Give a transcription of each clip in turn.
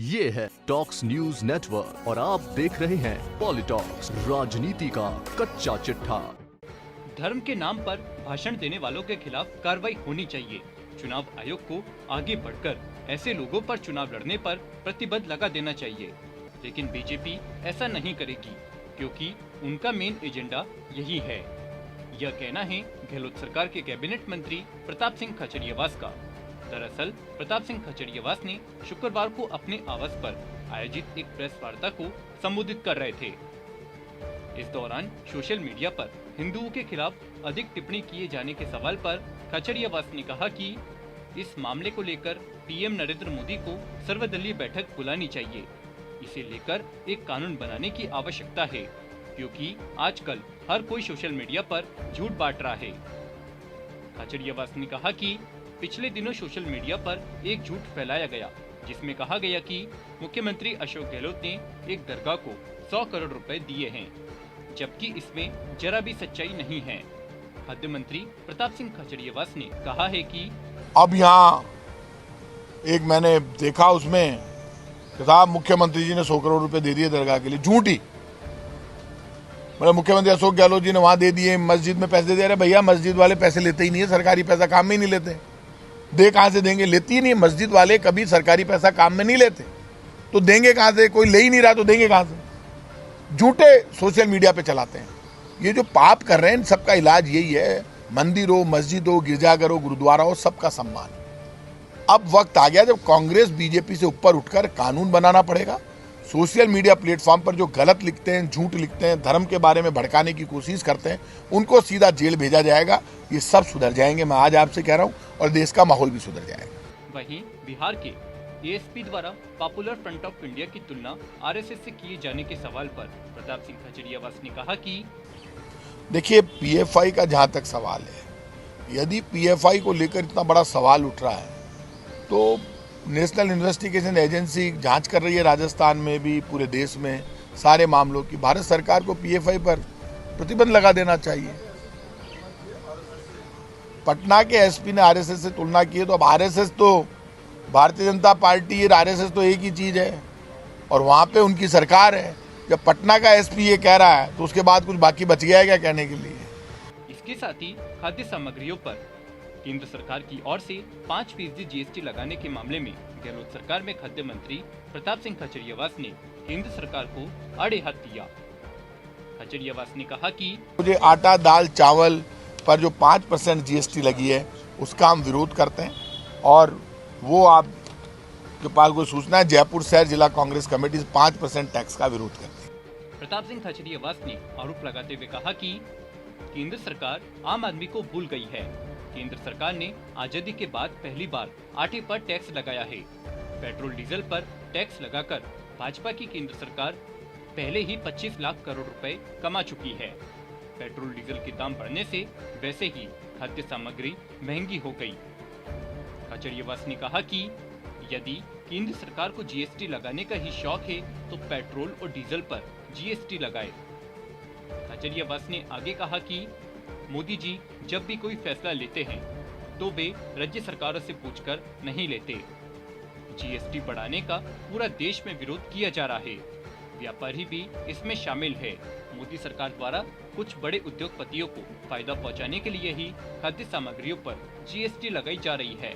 ये है talks news network और आप देख रहे हैं पॉलिटॉक्स, राजनीति का कच्चा चिट्ठा। धर्म के नाम पर भाषण देने वालों के खिलाफ कार्रवाई होनी चाहिए। चुनाव आयोग को आगे बढ़कर ऐसे लोगों पर चुनाव लड़ने पर प्रतिबंध लगा देना चाहिए, लेकिन बीजेपी ऐसा नहीं करेगी क्योंकि उनका मेन एजेंडा यही है। यह कहना है गहलोत सरकार के कैबिनेट मंत्री प्रताप सिंह खचरियावास का। दरअसल प्रताप सिंह खचरियावास ने शुक्रवार को अपने आवास पर आयोजित एक प्रेस वार्ता को संबोधित कर रहे थे। इस दौरान सोशल मीडिया पर हिंदुओं के खिलाफ अधिक टिप्पणी किए जाने के सवाल पर खचरियावास ने कहा कि इस मामले को लेकर पीएम नरेंद्र मोदी को सर्वदलीय बैठक बुलानी चाहिए। इसे लेकर एक कानून बनाने की आवश्यकता है क्योंकि आजकल हर कोई सोशल मीडिया पर झूठ बांट रहा है। खचरियावास ने कहा कि पिछले दिनों सोशल मीडिया पर एक झूठ फैलाया गया जिसमें कहा गया कि मुख्यमंत्री अशोक गहलोत ने एक दरगाह को 100 करोड़ रुपए दिए हैं, जबकि इसमें जरा भी सच्चाई नहीं है। खाद्य मंत्री प्रताप सिंह खचरियावास ने कहा है कि अब यहाँ एक मैंने देखा उसमें कि साहब मुख्यमंत्री जी ने 100 करोड़ रुपए दे दिए दरगाह के लिए, झूठी। मतलब मुख्यमंत्री अशोक गहलोत जी ने वहां दे दिए, मस्जिद में पैसे दे रहे। भैया मस्जिद वाले पैसे लेते ही नहीं है, सरकारी पैसा काम में ही नहीं लेते। दे कहां से देंगे? लेती ही नहीं। मस्जिद वाले कभी सरकारी पैसा काम में नहीं लेते, तो देंगे कहां से? कोई ले ही नहीं रहा तो देंगे कहां से? झूठे सोशल मीडिया पे चलाते हैं। ये जो पाप कर रहे हैं, इन सबका इलाज यही है। मंदिर हो, मस्जिद हो, गिरजाघर हो, गुरुद्वारा हो, सबका सम्मान। अब वक्त आ गया जब कांग्रेस बीजेपी से ऊपर उठकर कानून बनाना पड़ेगा। सोशल मीडिया प्लेटफॉर्म पर जो गलत लिखते हैं, झूठ लिखते हैं, धर्म के बारे में भड़काने की कोशिश करते हैं, उनको सीधा जेल भेजा जाएगा। ये सब सुधर जाएंगे, मैं आज आपसे कह रहा हूं, और देश का माहौल भी सुधर जाएगा। वहीं बिहार के एएसपी द्वारा पॉपुलर फ्रंट ऑफ इंडिया की तुलना आरएसएस से किए जाने के सवाल पर प्रताप सिंह खचरियावास ने कहा कि देखिए, पीएफआई का जहां तक सवाल है, यदि पीएफआई को लेकर इतना बड़ा सवाल उठ रहा है तो नेशनल इन्वेस्टिगेशन एजेंसी जांच कर रही है, राजस्थान में भी, पूरे देश में सारे मामलों की। भारत सरकार को पीएफआई पर प्रतिबंध लगा देना चाहिए। पटना के एसपी ने आरएसएस से तुलना की है, तो अब आरएसएस तो भारतीय जनता पार्टी और आरएसएस तो एक ही चीज है, और वहां पे उनकी सरकार है। जब पटना का एसपी ये कह रहा है तो उसके बाद कुछ बाकी बच गया है क्या कहने के लिए? इसके साथ ही खाद्य सामग्रियों पर केंद्र सरकार की ओर से 5% जीएसटी लगाने के मामले में गहलोत सरकार में खाद्य मंत्री प्रताप सिंह खचरियावास ने केंद्र सरकार को आड़े हाथ दिया। खचरियावास ने कहा कि मुझे आटा, दाल, चावल पर जो 5% जीएसटी लगी है उसका हम विरोध करते हैं, और वो आपके पास कोई सूचना है, जयपुर शहर जिला कांग्रेस कमेटी 5% टैक्स का विरोध करती है। प्रताप सिंह खचरियावास ने आरोप लगाते हुए कहा कि केंद्र सरकार आम आदमी को भूल गई है। केंद्र सरकार ने आजादी के बाद पहली बार आटे पर टैक्स लगाया है। पेट्रोल डीजल पर टैक्स लगाकर भाजपा की केंद्र सरकार पहले ही 25 लाख करोड़ रुपए कमा चुकी है। पेट्रोल डीजल के दाम बढ़ने से वैसे ही खाद्य सामग्री महंगी हो गई। खचरियावास ने कहा कि यदि केंद्र सरकार को जीएसटी लगाने का ही शौक है तो पेट्रोल और डीजल पर जीएसटी लगाए। खचरियावास ने आगे कहा कि मोदी जी जब भी कोई फैसला लेते हैं तो वे राज्य सरकारों से पूछकर नहीं लेते। जीएसटी बढ़ाने का पूरा देश में विरोध किया जा रहा है, व्यापारी भी इसमें शामिल है। मोदी सरकार द्वारा कुछ बड़े उद्योगपतियों को फायदा पहुंचाने के लिए ही खाद्य सामग्रियों पर जीएसटी लगाई जा रही है।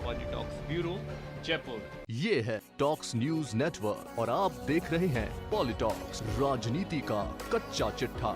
पॉलिटॉक्स ब्यूरो, जयपुर। ये है टॉक्स न्यूज नेटवर्क और आप देख रहे हैं पॉलिटॉक्स, राजनीति का कच्चा चिट्ठा।